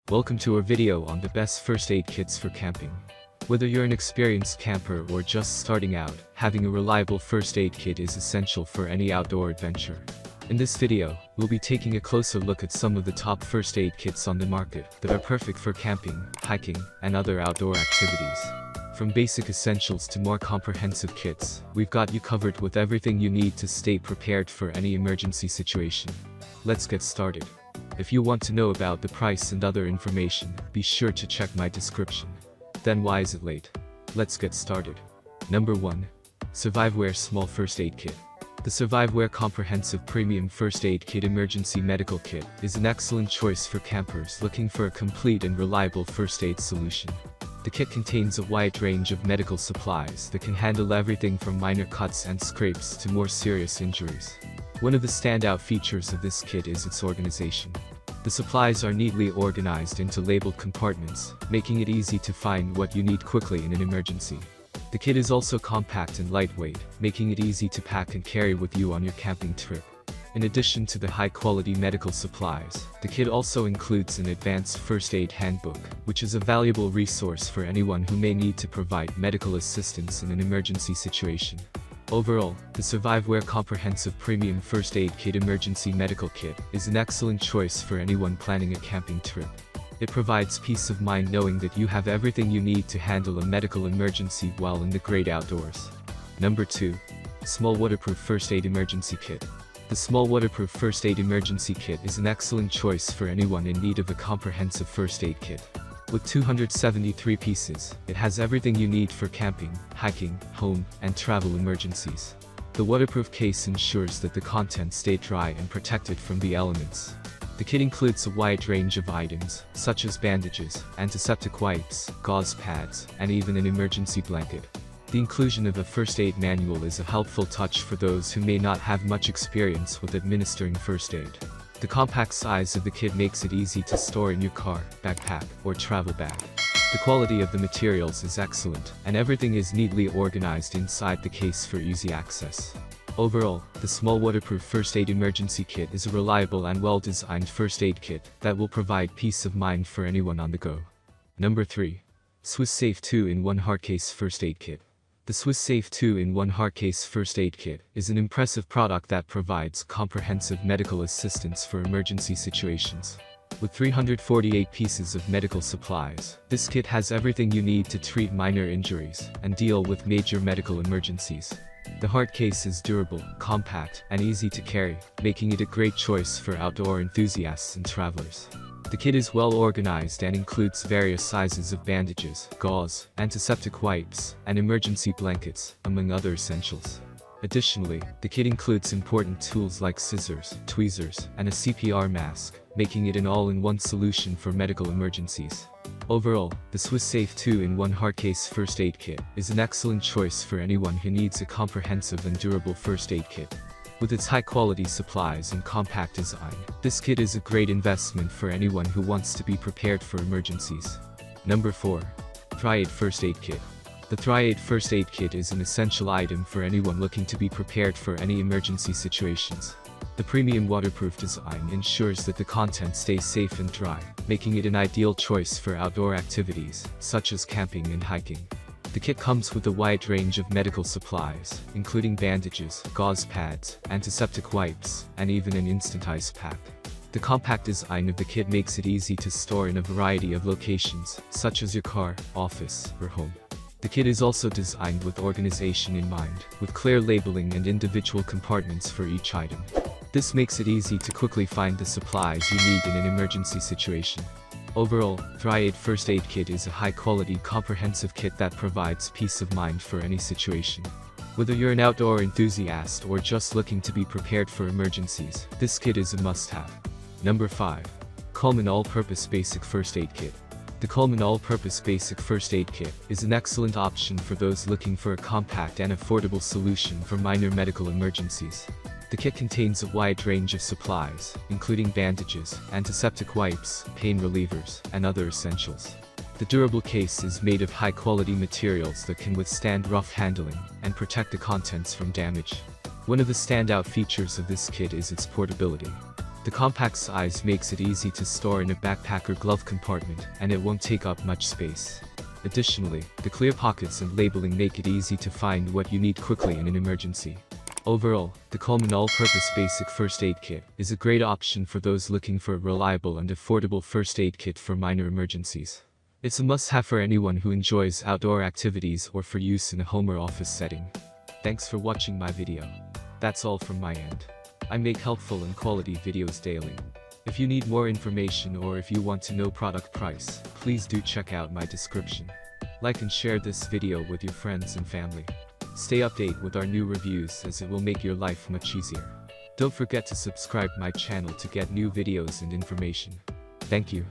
Welcome to our video on the best first aid kits for camping. Whether you're an experienced camper or just starting out, having a reliable first aid kit is essential for any outdoor adventure. In this video, we'll be taking a closer look at some of the top first aid kits on the market that are perfect for camping, hiking, and other outdoor activities. From basic essentials to more comprehensive kits, we've got you covered with everything you need to stay prepared for any emergency situation. Let's get started. If you want to know about the price and other information, be sure to check my description. Then why is it late? Let's get started. Number 1. Surviveware Small First Aid Kit. The Surviveware Comprehensive Premium First Aid Kit Emergency Medical Kit is an excellent choice for campers looking for a complete and reliable first aid solution. The kit contains a wide range of medical supplies that can handle everything from minor cuts and scrapes to more serious injuries. One of the standout features of this kit is its organization. The supplies are neatly organized into labeled compartments, making it easy to find what you need quickly in an emergency. The kit is also compact and lightweight, making it easy to pack and carry with you on your camping trip. In addition to the high-quality medical supplies, the kit also includes an advanced first aid handbook, which is a valuable resource for anyone who may need to provide medical assistance in an emergency situation. Overall, the Surviveware Comprehensive Premium First Aid Kit Emergency Medical Kit is an excellent choice for anyone planning a camping trip. It provides peace of mind knowing that you have everything you need to handle a medical emergency while in the great outdoors. Number 2. Small Waterproof First Aid Emergency Kit. The Small Waterproof First Aid Emergency Kit is an excellent choice for anyone in need of a comprehensive first aid kit. With 273 pieces, it has everything you need for camping, hiking, home, and travel emergencies. The waterproof case ensures that the contents stay dry and protected from the elements. The kit includes a wide range of items, such as bandages, antiseptic wipes, gauze pads, and even an emergency blanket. The inclusion of a first aid manual is a helpful touch for those who may not have much experience with administering first aid. The compact size of the kit makes it easy to store in your car, backpack, or travel bag. The quality of the materials is excellent, and everything is neatly organized inside the case for easy access. Overall, the Small Waterproof First Aid Emergency Kit is a reliable and well-designed first aid kit that will provide peace of mind for anyone on the go. Number 3. Swiss Safe 2-in-1 Hardcase First Aid Kit. The Swiss Safe 2-in-1 Hardcase First Aid Kit is an impressive product that provides comprehensive medical assistance for emergency situations. With 348 pieces of medical supplies, this kit has everything you need to treat minor injuries and deal with major medical emergencies. The hard case is durable, compact, and easy to carry, making it a great choice for outdoor enthusiasts and travelers. The kit is well organized and includes various sizes of bandages, gauze, antiseptic wipes, and emergency blankets, among other essentials. Additionally, the kit includes important tools like scissors, tweezers, and a CPR mask, making it an all-in-one solution for medical emergencies. Overall, the Swiss Safe 2-in-1 Hardcase First Aid Kit is an excellent choice for anyone who needs a comprehensive and durable first aid kit. With its high-quality supplies and compact design, this kit is a great investment for anyone who wants to be prepared for emergencies. Number 4. Thriaid First Aid Kit. The Thriaid First Aid Kit is an essential item for anyone looking to be prepared for any emergency situations. The premium waterproof design ensures that the contents stay safe and dry, making it an ideal choice for outdoor activities, such as camping and hiking. The kit comes with a wide range of medical supplies, including bandages, gauze pads, antiseptic wipes, and even an instant ice pack. The compact design of the kit makes it easy to store in a variety of locations, such as your car, office, or home. The kit is also designed with organization in mind, with clear labeling and individual compartments for each item. This makes it easy to quickly find the supplies you need in an emergency situation. Overall, Thriaid First Aid Kit is a high-quality, comprehensive kit that provides peace of mind for any situation. Whether you're an outdoor enthusiast or just looking to be prepared for emergencies, this kit is a must-have. Number 5. Coleman All-Purpose Basic First Aid Kit. The Coleman All-Purpose Basic First Aid Kit is an excellent option for those looking for a compact and affordable solution for minor medical emergencies. The kit contains a wide range of supplies, including bandages, antiseptic wipes, pain relievers, and other essentials. The durable case is made of high-quality materials that can withstand rough handling and protect the contents from damage. One of the standout features of this kit is its portability. The The compact size makes it easy to store in a backpack or glove compartment, and it won't take up much space. Additionally, the clear pockets and labeling make it easy to find what you need quickly in an emergency. Overall, the Coleman All-Purpose Basic First Aid Kit is a great option for those looking for a reliable and affordable first aid kit for minor emergencies. It's a must-have for anyone who enjoys outdoor activities or for use in a home or office setting. Thanks for watching my video. That's all from my end. I make helpful and quality videos daily. If you need more information or if you want to know product price, please do check out my description. Like and share this video with your friends and family. Stay updated with our new reviews as it will make your life much easier. Don't forget to subscribe my channel to get new videos and information. Thank you.